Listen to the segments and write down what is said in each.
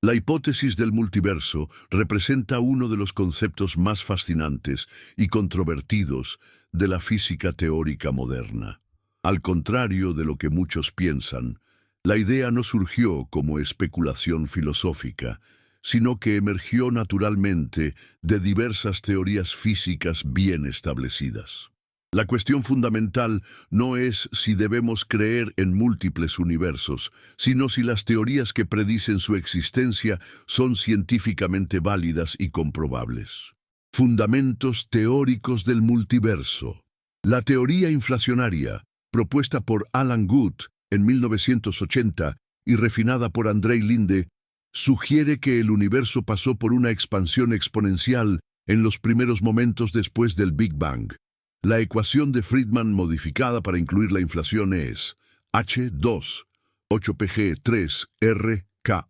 La hipótesis del multiverso representa uno de los conceptos más fascinantes y controvertidos de la física teórica moderna. Al contrario de lo que muchos piensan, la idea no surgió como especulación filosófica, sino que emergió naturalmente de diversas teorías físicas bien establecidas. La cuestión fundamental no es si debemos creer en múltiples universos, sino si las teorías que predicen su existencia son científicamente válidas y comprobables. Fundamentos teóricos del multiverso. La teoría inflacionaria, propuesta por Alan Guth en 1980 y refinada por Andrei Linde, sugiere que el universo pasó por una expansión exponencial en los primeros momentos después del Big Bang. La ecuación de Friedman modificada para incluir la inflación es H2, 8pg3, R, Ka,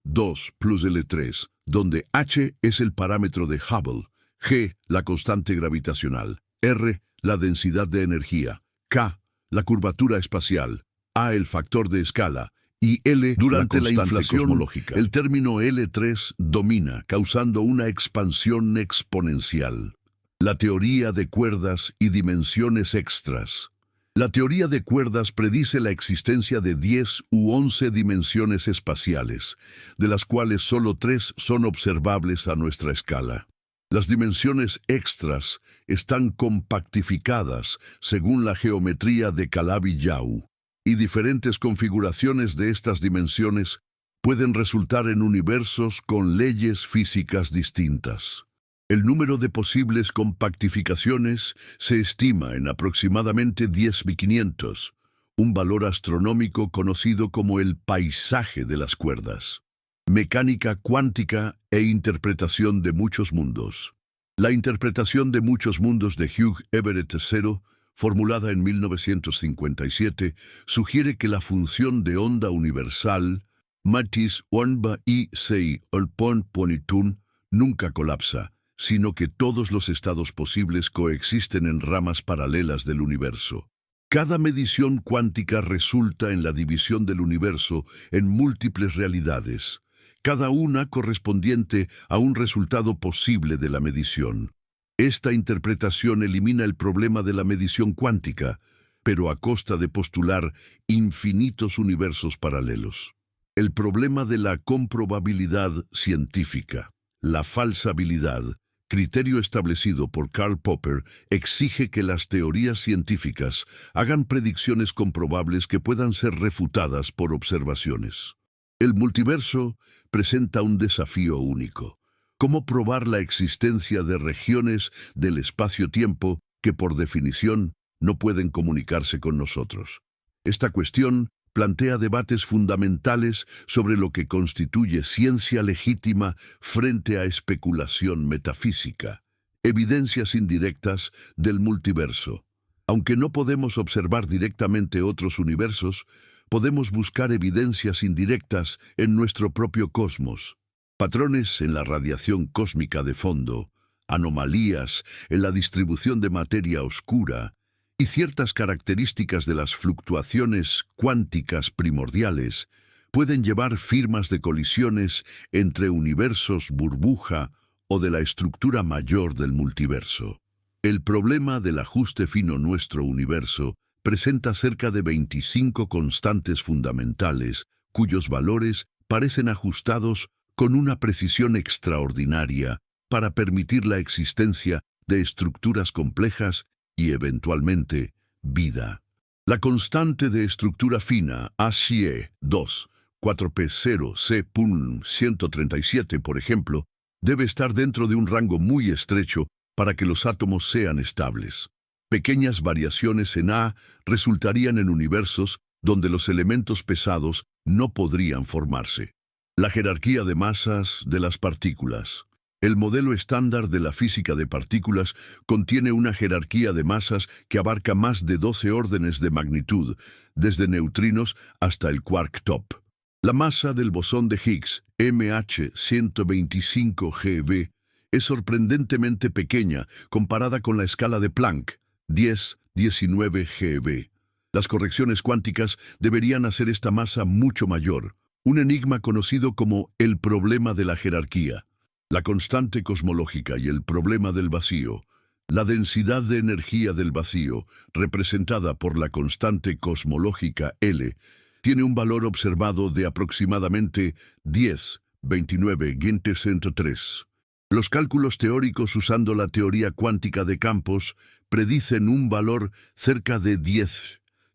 2 plus L3, donde H es el parámetro de Hubble, G, la constante gravitacional, R, la densidad de energía, K, la curvatura espacial, A, el factor de escala, y L, durante la inflación cosmológica. El término L3 domina, causando una expansión exponencial. La teoría de cuerdas y dimensiones extras. La teoría de cuerdas predice la existencia de 10 u 11 dimensiones espaciales, de las cuales solo 3 son observables a nuestra escala. Las dimensiones extras están compactificadas según la geometría de Calabi-Yau, y diferentes configuraciones de estas dimensiones pueden resultar en universos con leyes físicas distintas. El número de posibles compactificaciones se estima en aproximadamente 10.500, un valor astronómico conocido como el paisaje de las cuerdas. Mecánica cuántica e interpretación de muchos mundos. La interpretación de muchos mundos de Hugh Everett III, formulada en 1957, sugiere que la función de onda universal, Matis Onba y Sei Olpon Ponitun, nunca colapsa, sino que todos los estados posibles coexisten en ramas paralelas del universo. Cada medición cuántica resulta en la división del universo en múltiples realidades, cada una correspondiente a un resultado posible de la medición. Esta interpretación elimina el problema de la medición cuántica, pero a costa de postular infinitos universos paralelos. El problema de la comprobabilidad científica. La falsabilidad, criterio establecido por Karl Popper, exige que las teorías científicas hagan predicciones comprobables que puedan ser refutadas por observaciones. El multiverso presenta un desafío único. ¿Cómo probar la existencia de regiones del espacio-tiempo que, por definición, no pueden comunicarse con nosotros? Esta cuestión plantea debates fundamentales sobre lo que constituye ciencia legítima frente a especulación metafísica. Evidencias indirectas del multiverso. Aunque no podemos observar directamente otros universos, podemos buscar evidencias indirectas en nuestro propio cosmos. Patrones en la radiación cósmica de fondo, anomalías en la distribución de materia oscura, y ciertas características de las fluctuaciones cuánticas primordiales pueden llevar firmas de colisiones entre universos burbuja o de la estructura mayor del multiverso. El problema del ajuste fino nuestro universo presenta cerca de 25 constantes fundamentales cuyos valores parecen ajustados con una precisión extraordinaria para permitir la existencia de estructuras complejas y, eventualmente, vida. La constante de estructura fina, ACE 2, 4P0, C.137, por ejemplo, debe estar dentro de un rango muy estrecho para que los átomos sean estables. Pequeñas variaciones en A resultarían en universos donde los elementos pesados no podrían formarse. La jerarquía de masas de las partículas. El modelo estándar de la física de partículas contiene una jerarquía de masas que abarca más de 12 órdenes de magnitud, desde neutrinos hasta el quark top. La masa del bosón de Higgs, MH125 GeV, es sorprendentemente pequeña comparada con la escala de Planck, 10-19 GeV. Las correcciones cuánticas deberían hacer esta masa mucho mayor. un enigma conocido como el problema de la jerarquía, la constante cosmológica y el problema del vacío. La densidad de energía del vacío, representada por la constante cosmológica L, tiene un valor observado de aproximadamente 10^29 Los cálculos teóricos usando la teoría cuántica de campos predicen un valor cerca de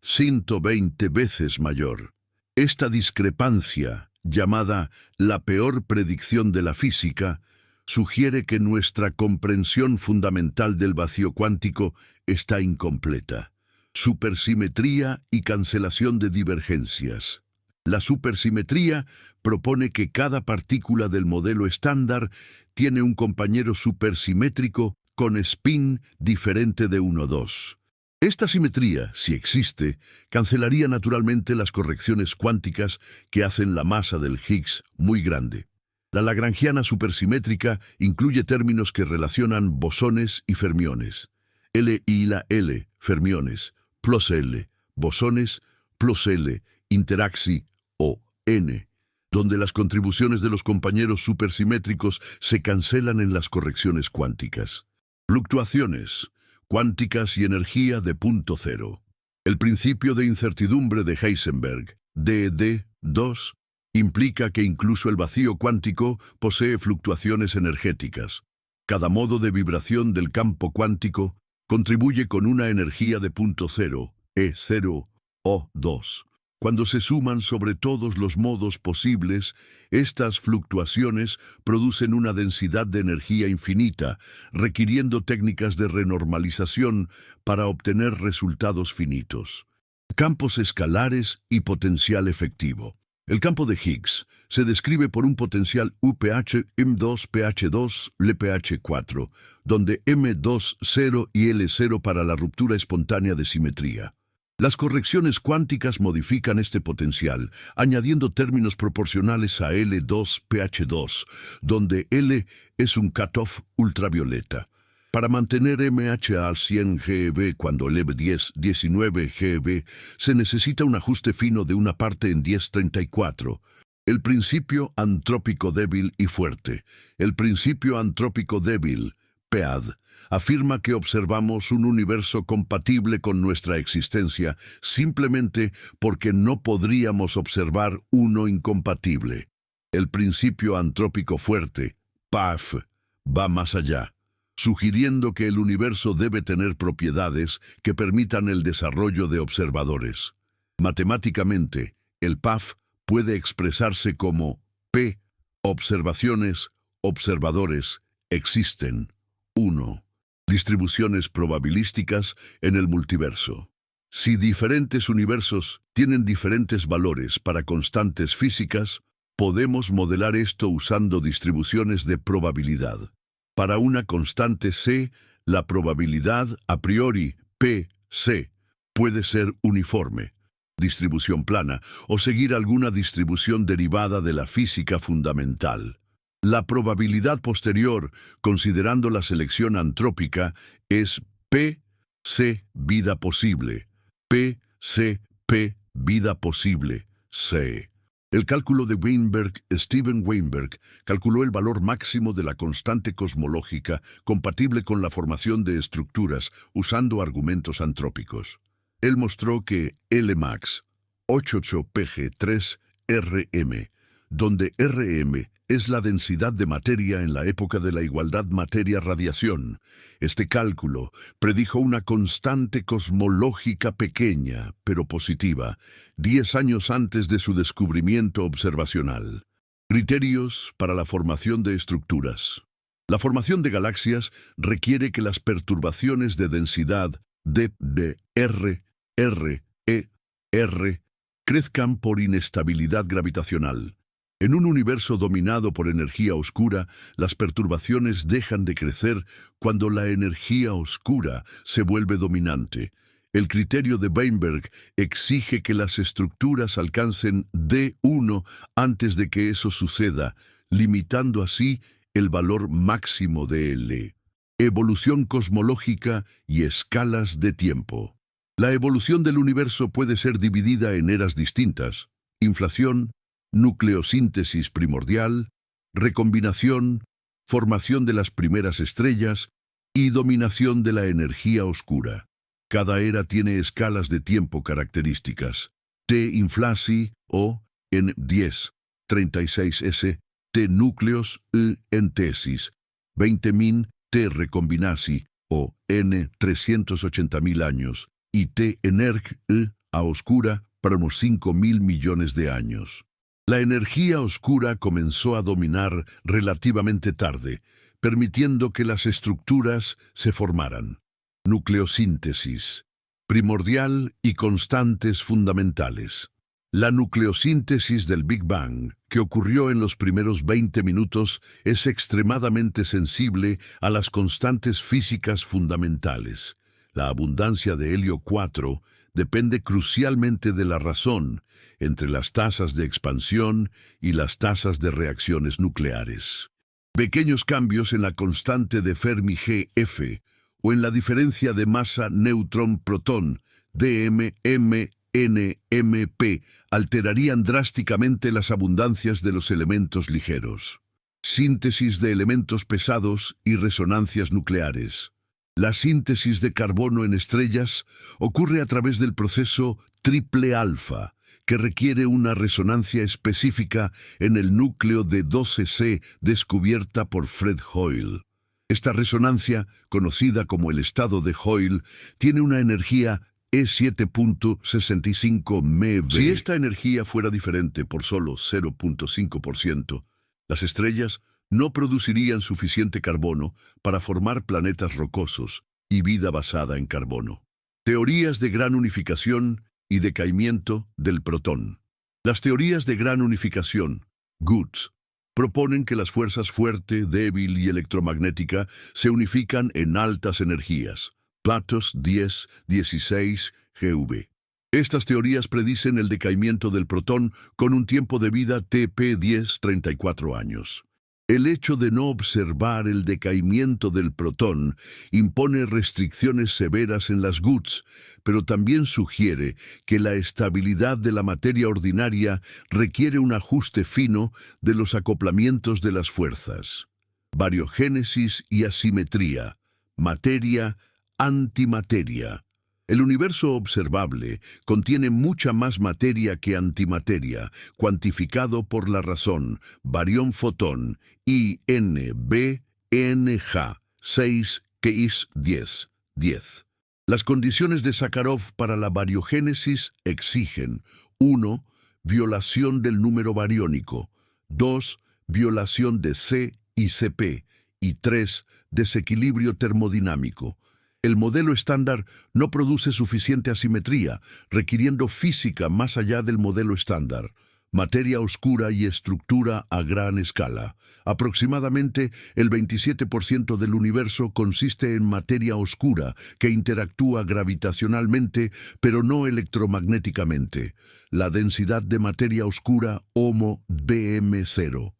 120 veces mayor. Esta discrepancia, llamada la peor predicción de la física, sugiere que nuestra comprensión fundamental del vacío cuántico está incompleta. Supersimetría y cancelación de divergencias. La supersimetría propone que cada partícula del modelo estándar tiene un compañero supersimétrico con spin diferente de 1,2. Esta simetría, si existe, cancelaría naturalmente las correcciones cuánticas que hacen la masa del Higgs muy grande. La lagrangiana supersimétrica incluye términos que relacionan bosones y fermiones. L y la L, fermiones, plus L, bosones, plus L, interaxi o N, donde las contribuciones de los compañeros supersimétricos se cancelan en las correcciones cuánticas. Fluctuaciones cuánticas y energía de punto cero. El principio de incertidumbre de Heisenberg, DD2, implica que incluso el vacío cuántico posee fluctuaciones energéticas. Cada modo de vibración del campo cuántico contribuye con una energía de punto cero, E0 o 2. Cuando se suman sobre todos los modos posibles, estas fluctuaciones producen una densidad de energía infinita, requiriendo técnicas de renormalización para obtener resultados finitos. Campos escalares y potencial efectivo. El campo de Higgs se describe por un potencial UPH M2PH2 LPH4, donde M2 0 y L0 para la ruptura espontánea de simetría. Las correcciones cuánticas modifican este potencial, añadiendo términos proporcionales a L2PH2, donde L es un cutoff ultravioleta. Para mantener MH al 100 GeV cuando LeV 19 GeV, se necesita un ajuste fino de una parte en 1034. El principio antrópico débil y fuerte. El principio antrópico débil, PEAD, afirma que observamos un universo compatible con nuestra existencia simplemente porque no podríamos observar uno incompatible. El principio antrópico fuerte, PAF, va más allá, sugiriendo que el universo debe tener propiedades que permitan el desarrollo de observadores. Matemáticamente, el PAF puede expresarse como P, observaciones, observadores, existen. 1. Distribuciones probabilísticas en el multiverso. Si diferentes universos tienen diferentes valores para constantes físicas, podemos modelar esto usando distribuciones de probabilidad. Para una constante C, la probabilidad a priori P-C puede ser uniforme, distribución plana, o seguir alguna distribución derivada de la física fundamental. La probabilidad posterior, considerando la selección antrópica, es P-C vida posible, P-C-P vida posible, C. El cálculo de Weinberg, Steven Weinberg, calculó el valor máximo de la constante cosmológica compatible con la formación de estructuras usando argumentos antrópicos. Él mostró que Lmax, 88PG3-RM, donde Rm es la densidad de materia en la época de la igualdad materia-radiación. Este cálculo predijo una constante cosmológica pequeña, pero positiva, 10 años antes de su descubrimiento observacional. Criterios para la formación de estructuras. La formación de galaxias requiere que las perturbaciones de densidad d de R, R, E, R crezcan por inestabilidad gravitacional. En un universo dominado por energía oscura, las perturbaciones dejan de crecer cuando la energía oscura se vuelve dominante. El criterio de Weinberg exige que las estructuras alcancen D1 antes de que eso suceda, limitando así el valor máximo de L. Evolución cosmológica y escalas de tiempo. La evolución del universo puede ser dividida en eras distintas: inflación, nucleosíntesis primordial, recombinación, formación de las primeras estrellas y dominación de la energía oscura. Cada era tiene escalas de tiempo características. T inflasi o en 10, 36S, T núcleos en tesis, 20.000 T recombinasi o N 380.000 años y T energ a oscura para unos 5.000 millones de años. La energía oscura comenzó a dominar relativamente tarde, permitiendo que las estructuras se formaran. Nucleosíntesis, primordial y constantes fundamentales. La nucleosíntesis del Big Bang, que ocurrió en los primeros 20 minutos, es extremadamente sensible a las constantes físicas fundamentales. La abundancia de helio 4 depende crucialmente de la razón entre las tasas de expansión y las tasas de reacciones nucleares. Pequeños cambios en la constante de Fermi GF o en la diferencia de masa neutrón-protón DMM NMP alterarían drásticamente las abundancias de los elementos ligeros. Síntesis de elementos pesados y resonancias nucleares. La síntesis de carbono en estrellas ocurre a través del proceso triple alfa, que requiere una resonancia específica en el núcleo de 12C descubierta por Fred Hoyle. Esta resonancia, conocida como el estado de Hoyle, tiene una energía E7.65 MeV. Si esta energía fuera diferente por solo 0.5%, las estrellas no producirían suficiente carbono para formar planetas rocosos y vida basada en carbono. Teorías de gran unificación y decaimiento del protón. Las teorías de gran unificación, GUTS, proponen que las fuerzas fuerte, débil y electromagnética se unifican en altas energías, platos 10, 16 GeV. Estas teorías predicen el decaimiento del protón con un tiempo de vida TP10 34 años. El hecho de no observar el decaimiento del protón impone restricciones severas en las GUTS, pero también sugiere que la estabilidad de la materia ordinaria requiere un ajuste fino de los acoplamientos de las fuerzas. Bariogénesis y asimetría. Materia, antimateria. El universo observable contiene mucha más materia que antimateria, cuantificado por la razón, barión-fotón, INBNJ 6 KIS 10. Las condiciones de Sakharov para la bariogénesis exigen 1. Violación del número bariónico, 2. Violación de C y CP, y 3. Desequilibrio termodinámico. El modelo estándar no produce suficiente asimetría, requiriendo física más allá del modelo estándar. Materia oscura y estructura a gran escala. Aproximadamente el 27% del universo consiste en materia oscura que interactúa gravitacionalmente, pero no electromagnéticamente. La densidad de materia oscura HOMO BM0.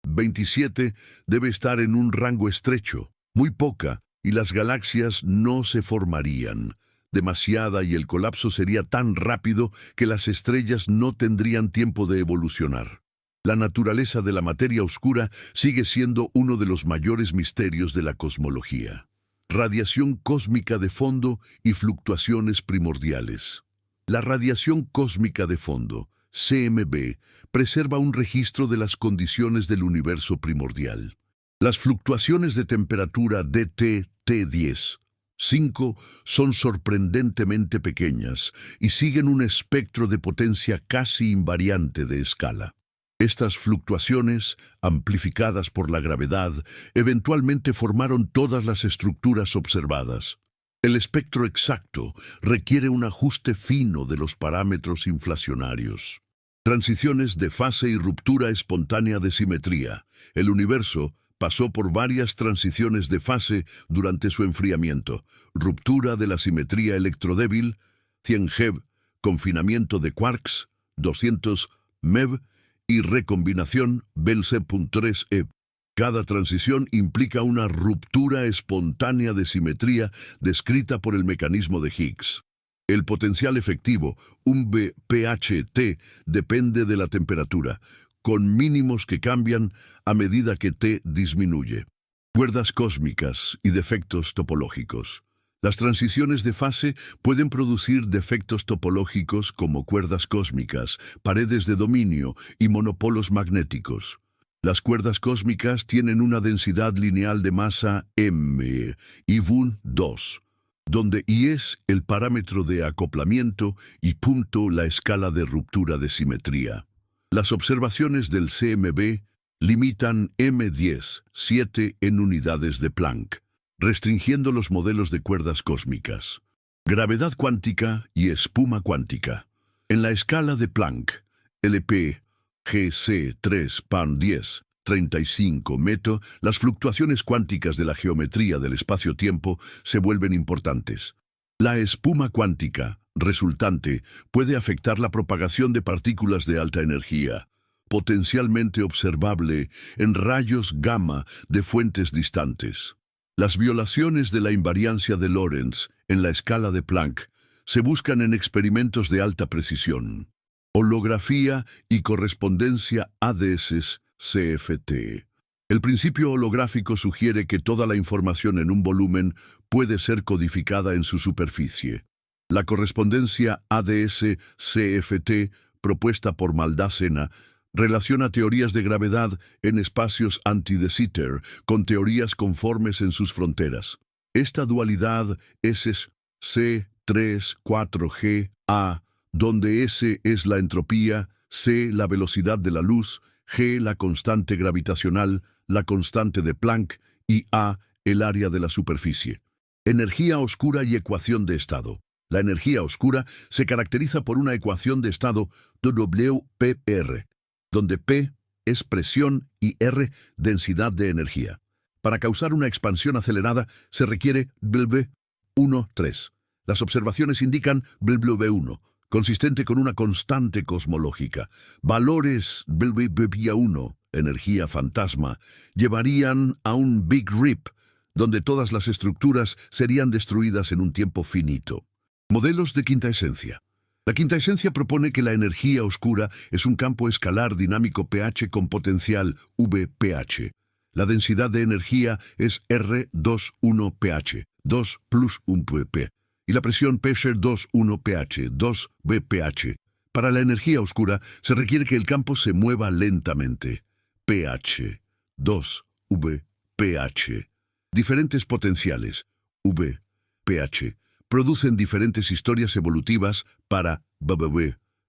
27 debe estar en un rango estrecho, muy poca, y las galaxias no se formarían. Demasiada y el colapso sería tan rápido que las estrellas no tendrían tiempo de evolucionar. La naturaleza de la materia oscura sigue siendo uno de los mayores misterios de la cosmología. Radiación cósmica de fondo y fluctuaciones primordiales. La radiación cósmica de fondo, CMB, preserva un registro de las condiciones del universo primordial. Las fluctuaciones de temperatura DT T10, 5 son sorprendentemente pequeñas y siguen un espectro de potencia casi invariante de escala. Estas fluctuaciones, amplificadas por la gravedad, eventualmente formaron todas las estructuras observadas. El espectro exacto requiere un ajuste fino de los parámetros inflacionarios. Transiciones de fase y ruptura espontánea de simetría. El universo pasó por varias transiciones de fase durante su enfriamiento. Ruptura de la simetría electrodébil, 100 GeV, confinamiento de quarks, 200 MeV, y recombinación Bell-C.3e. Cada transición implica una ruptura espontánea de simetría descrita por el mecanismo de Higgs. El potencial efectivo, un pH-T, depende de la temperatura, con mínimos que cambian a medida que T disminuye. Cuerdas cósmicas y defectos topológicos. Las transiciones de fase pueden producir defectos topológicos como cuerdas cósmicas, paredes de dominio y monopolos magnéticos. Las cuerdas cósmicas tienen una densidad lineal de masa m y VUN 2, donde I es el parámetro de acoplamiento y punto la escala de ruptura de simetría. Las observaciones del CMB limitan M10, 7 en unidades de Planck, restringiendo los modelos de cuerdas cósmicas. Gravedad cuántica y espuma cuántica. En la escala de Planck, LP GC 3 PAN 10, 35 meto, las fluctuaciones cuánticas de la geometría del espacio-tiempo se vuelven importantes. La espuma cuántica resultante puede afectar la propagación de partículas de alta energía, potencialmente observable en rayos gamma de fuentes distantes. Las violaciones de la invariancia de Lorentz en la escala de Planck se buscan en experimentos de alta precisión. Holografía y correspondencia ADS-CFT. El principio holográfico sugiere que toda la información en un volumen puede ser codificada en su superficie. La correspondencia ADS-CFT, propuesta por Maldacena, relaciona teorías de gravedad en espacios anti-de Sitter con teorías conformes en sus fronteras. Esta dualidad S-C3-4G-A, donde S es la entropía, C la velocidad de la luz, G la constante gravitacional, la constante de Planck y A el área de la superficie. Energía oscura y ecuación de estado. La energía oscura se caracteriza por una ecuación de estado WPR, donde P es presión y R densidad de energía. Para causar una expansión acelerada se requiere BLV1,3. Las observaciones indican BLV1, consistente con una constante cosmológica. Valores BLV1, energía fantasma, llevarían a un Big Rip, donde todas las estructuras serían destruidas en un tiempo finito. Modelos de quinta esencia. La quinta esencia propone que la energía oscura es un campo escalar dinámico pH con potencial VPH. La densidad de energía es R21 pH, 2 plus 1 pp, y la presión pressure 21 pH, 2 VPH. Para la energía oscura se requiere que el campo se mueva lentamente. pH, 2 VPH. Diferentes potenciales, VPH, producen diferentes historias evolutivas para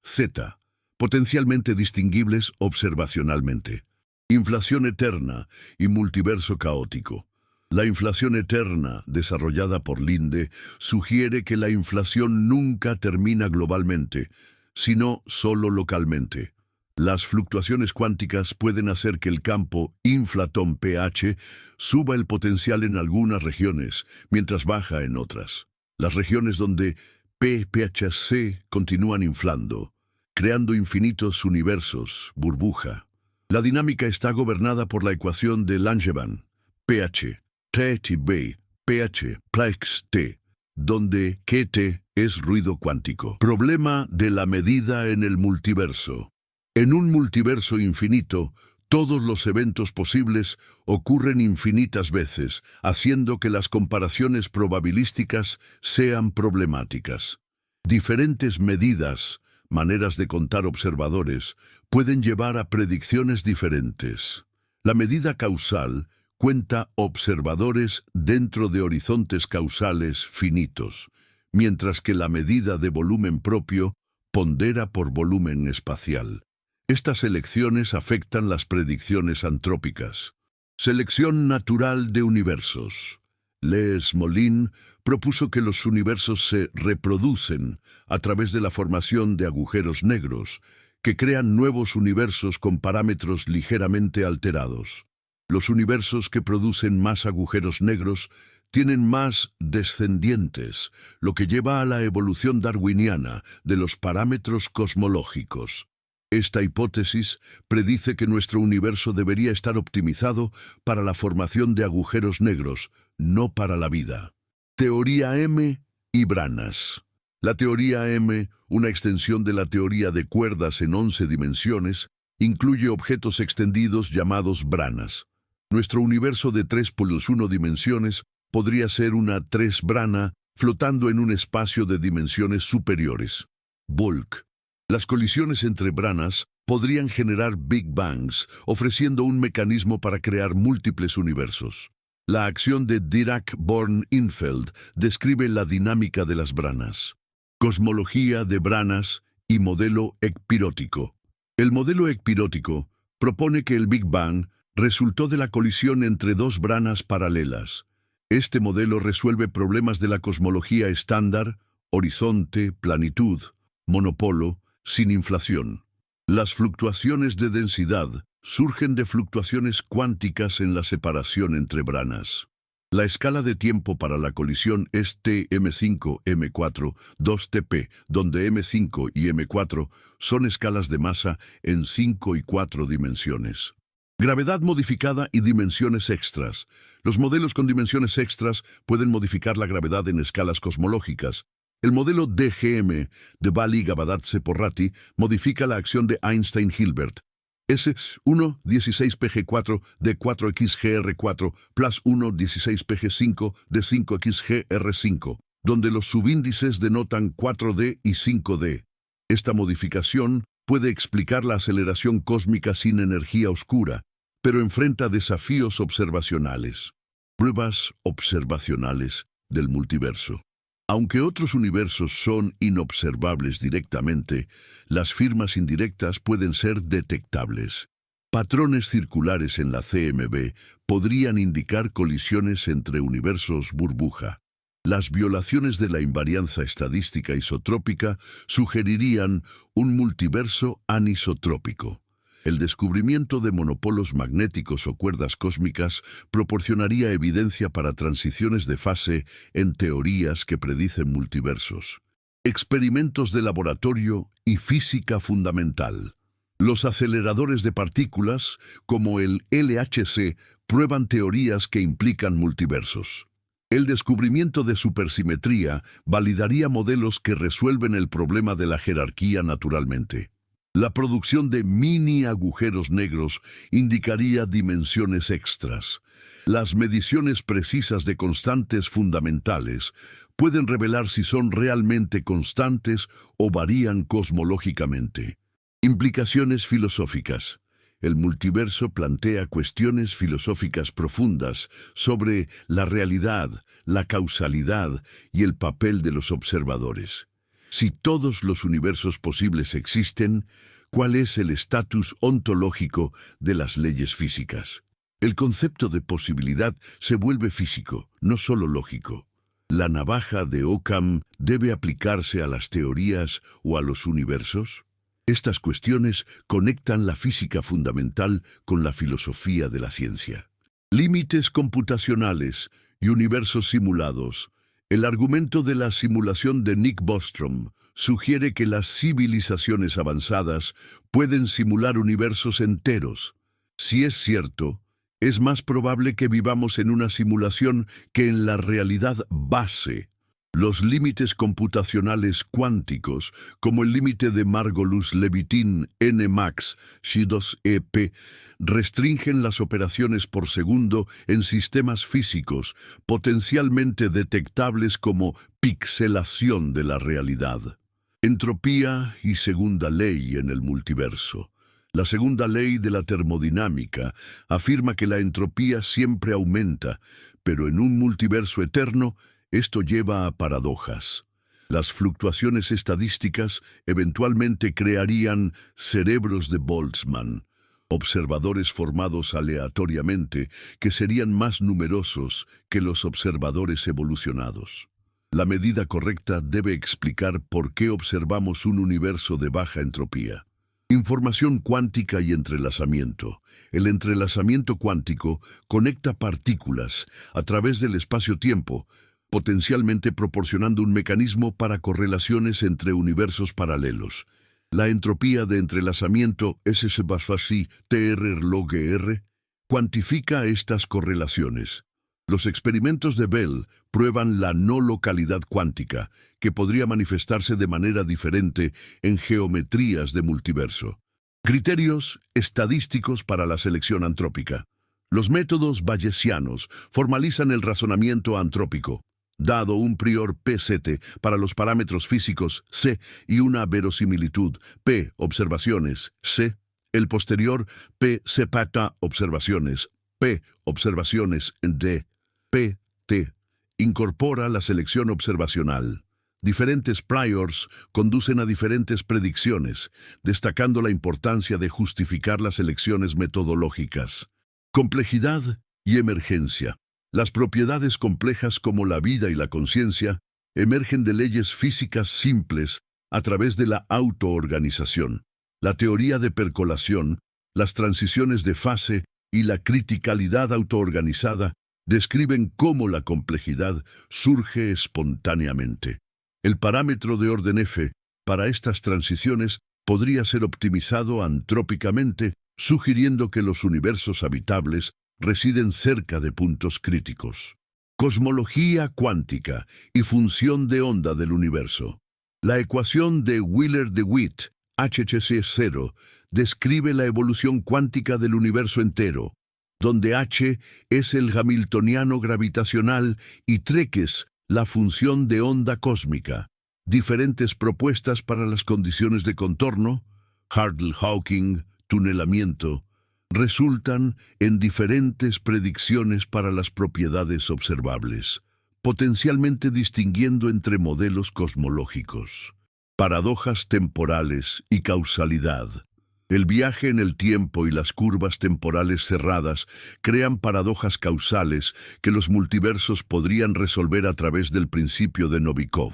Z, potencialmente distinguibles observacionalmente. Inflación eterna y multiverso caótico. La inflación eterna, desarrollada por Linde, sugiere que la inflación nunca termina globalmente, sino solo localmente. Las fluctuaciones cuánticas pueden hacer que el campo inflatón pH suba el potencial en algunas regiones, mientras baja en otras. Las regiones donde pHC continúan inflando, creando infinitos universos, burbuja. La dinámica está gobernada por la ecuación de Langevin, pH, T-B, pH, Plex T, donde QT es ruido cuántico. Problema de la medida en el multiverso. En un multiverso infinito, todos los eventos posibles ocurren infinitas veces, haciendo que las comparaciones probabilísticas sean problemáticas. Diferentes medidas, maneras de contar observadores, pueden llevar a predicciones diferentes. La medida causal cuenta observadores dentro de horizontes causales finitos, mientras que la medida de volumen propio pondera por volumen espacial. Estas elecciones afectan las predicciones antrópicas. Selección natural de universos. Les Moline propuso que los universos se reproducen a través de la formación de agujeros negros, que crean nuevos universos con parámetros ligeramente alterados. Los universos que producen más agujeros negros tienen más descendientes, lo que lleva a la evolución darwiniana de los parámetros cosmológicos. Esta hipótesis predice que nuestro universo debería estar optimizado para la formación de agujeros negros, no para la vida. Teoría M y Branas. La teoría M, una extensión de la teoría de cuerdas en 11 dimensiones, incluye objetos extendidos llamados branas. Nuestro universo de 3+1 dimensiones podría ser una 3 brana flotando en un espacio de dimensiones superiores. Bulk. Las colisiones entre branas podrían generar Big Bangs, ofreciendo un mecanismo para crear múltiples universos. La acción de Dirac-Born-Infeld describe la dinámica de las branas. Cosmología de branas y modelo ecpirótico. El modelo ecpirótico propone que el Big Bang resultó de la colisión entre dos branas paralelas. Este modelo resuelve problemas de la cosmología estándar, horizonte, planitud, monopolo, sin inflación. Las fluctuaciones de densidad surgen de fluctuaciones cuánticas en la separación entre branas. La escala de tiempo para la colisión es Tm5, M4, 2Tp, donde M5 y M4 son escalas de masa en 5 y 4 dimensiones. Gravedad modificada y dimensiones extras. Los modelos con dimensiones extras pueden modificar la gravedad en escalas cosmológicas. El modelo DGM de Bali-Gabadadze-Porrati modifica la acción de Einstein-Hilbert. S1 16PG4 de 4XGR4 plus 1 16PG5 de 5XGR5, donde los subíndices denotan 4D y 5D. Esta modificación puede explicar la aceleración cósmica sin energía oscura, pero enfrenta desafíos observacionales. Pruebas observacionales del multiverso. Aunque otros universos son inobservables directamente, las firmas indirectas pueden ser detectables. Patrones circulares en la CMB podrían indicar colisiones entre universos burbuja. Las violaciones de la invarianza estadística isotrópica sugerirían un multiverso anisotrópico. El descubrimiento de monopolos magnéticos o cuerdas cósmicas proporcionaría evidencia para transiciones de fase en teorías que predicen multiversos. Experimentos de laboratorio y física fundamental. Los aceleradores de partículas, como el LHC, prueban teorías que implican multiversos. El descubrimiento de supersimetría validaría modelos que resuelven el problema de la jerarquía naturalmente. La producción de mini agujeros negros indicaría dimensiones extras. Las mediciones precisas de constantes fundamentales pueden revelar si son realmente constantes o varían cosmológicamente. Implicaciones filosóficas. El multiverso plantea cuestiones filosóficas profundas sobre la realidad, la causalidad y el papel de los observadores. Si todos los universos posibles existen, ¿cuál es el estatus ontológico de las leyes físicas? El concepto de posibilidad se vuelve físico, no solo lógico. ¿La navaja de Occam debe aplicarse a las teorías o a los universos? Estas cuestiones conectan la física fundamental con la filosofía de la ciencia. Límites computacionales y universos simulados. El argumento de la simulación de Nick Bostrom sugiere que las civilizaciones avanzadas pueden simular universos enteros. Si es cierto, es más probable que vivamos en una simulación que en la realidad base. Los límites computacionales cuánticos, como el límite de Margolus-Levitin Nmax Xi2EP, restringen las operaciones por segundo en sistemas físicos potencialmente detectables como pixelación de la realidad. Entropía y segunda ley en el multiverso. La segunda ley de la termodinámica afirma que la entropía siempre aumenta, pero en un multiverso eterno, esto lleva a paradojas. Las fluctuaciones estadísticas eventualmente crearían cerebros de Boltzmann, observadores formados aleatoriamente que serían más numerosos que los observadores evolucionados. La medida correcta debe explicar por qué observamos un universo de baja entropía. Información cuántica y entrelazamiento. El entrelazamiento cuántico conecta partículas a través del espacio-tiempo, potencialmente proporcionando un mecanismo para correlaciones entre universos paralelos. La entropía de entrelazamiento SSBASFASI TR log R cuantifica estas correlaciones. Los experimentos de Bell prueban la no localidad cuántica, que podría manifestarse de manera diferente en geometrías de multiverso. Criterios estadísticos para la selección antrópica. Los métodos bayesianos formalizan el razonamiento antrópico, dado un prior P7 para los parámetros físicos C y una verosimilitud P observaciones C, el posterior P sepata observaciones P observaciones D, P T, incorpora la selección observacional. Diferentes priors conducen a diferentes predicciones, destacando la importancia de justificar las elecciones metodológicas. Complejidad y emergencia. Las propiedades complejas como la vida y la conciencia emergen de leyes físicas simples a través de la autoorganización. La teoría de percolación, las transiciones de fase y la criticalidad autoorganizada describen cómo la complejidad surge espontáneamente. El parámetro de orden F para estas transiciones podría ser optimizado antrópicamente, sugiriendo que los universos habitables residen cerca de puntos críticos. Cosmología cuántica y función de onda del universo. La ecuación de Wheeler-DeWitt, HC0, describe la evolución cuántica del universo entero, donde H es el hamiltoniano gravitacional y treques la función de onda cósmica. Diferentes propuestas para las condiciones de contorno, Hartle-Hawking, tunelamiento, resultan en diferentes predicciones para las propiedades observables, potencialmente distinguiendo entre modelos cosmológicos. Paradojas temporales y causalidad. El viaje en el tiempo y las curvas temporales cerradas crean paradojas causales que los multiversos podrían resolver a través del principio de Novikov.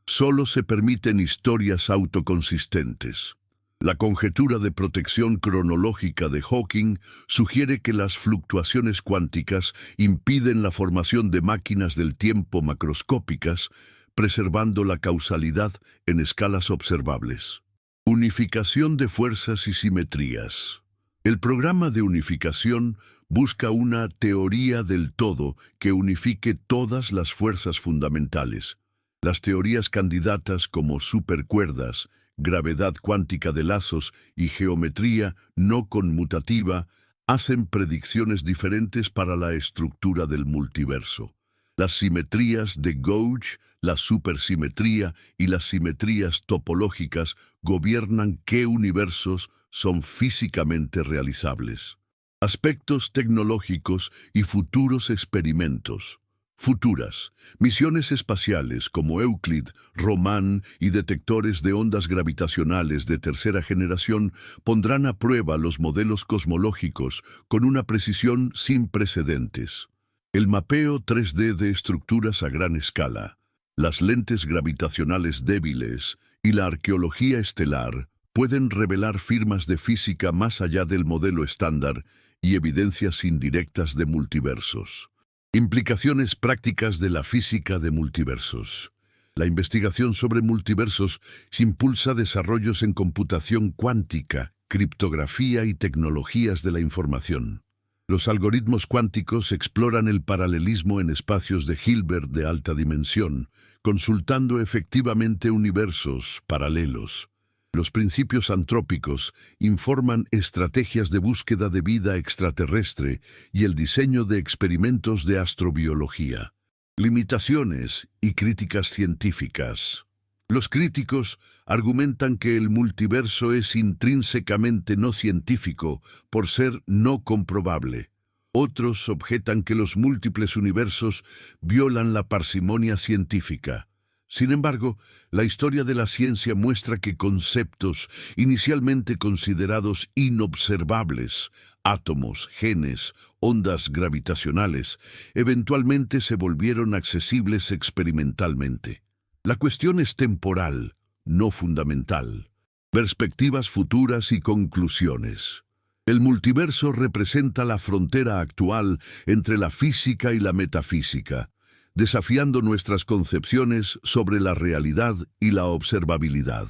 Solo se permiten historias autoconsistentes. La conjetura de protección cronológica de Hawking sugiere que las fluctuaciones cuánticas impiden la formación de máquinas del tiempo macroscópicas, preservando la causalidad en escalas observables. Unificación de fuerzas y simetrías. El programa de unificación busca una teoría del todo que unifique todas las fuerzas fundamentales. Las teorías candidatas como supercuerdas, gravedad cuántica de lazos y geometría no conmutativa hacen predicciones diferentes para la estructura del multiverso. Las simetrías de Gauge, la supersimetría y las simetrías topológicas gobiernan qué universos son físicamente realizables. Aspectos tecnológicos y futuros experimentos. Futuras. Misiones espaciales como Euclid, Roman y detectores de ondas gravitacionales de tercera generación pondrán a prueba los modelos cosmológicos con una precisión sin precedentes. El mapeo 3D de estructuras a gran escala, las lentes gravitacionales débiles y la arqueología estelar pueden revelar firmas de física más allá del modelo estándar y evidencias indirectas de multiversos. Implicaciones prácticas de la física de multiversos. La investigación sobre multiversos impulsa desarrollos en computación cuántica, criptografía y tecnologías de la información. Los algoritmos cuánticos exploran el paralelismo en espacios de Hilbert de alta dimensión, consultando efectivamente universos paralelos. Los principios antrópicos informan estrategias de búsqueda de vida extraterrestre y el diseño de experimentos de astrobiología. Limitaciones y críticas científicas. Los críticos argumentan que el multiverso es intrínsecamente no científico por ser no comprobable. Otros objetan que los múltiples universos violan la parsimonia científica. Sin embargo, la historia de la ciencia muestra que conceptos inicialmente considerados inobservables, átomos, genes, ondas gravitacionales, eventualmente se volvieron accesibles experimentalmente. La cuestión es temporal, no fundamental. Perspectivas futuras y conclusiones. El multiverso representa la frontera actual entre la física y la metafísica, desafiando nuestras concepciones sobre la realidad y la observabilidad.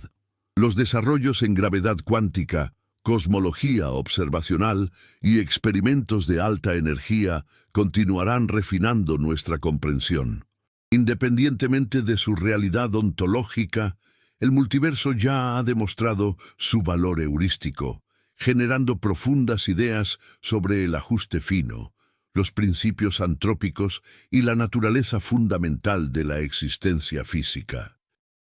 Los desarrollos en gravedad cuántica, Cosmología observacional y experimentos de alta energía continuarán refinando nuestra comprensión. Independientemente de su realidad ontológica, el multiverso ya ha demostrado su valor heurístico, generando profundas ideas sobre el ajuste fino, los principios antrópicos y la naturaleza fundamental de la existencia física.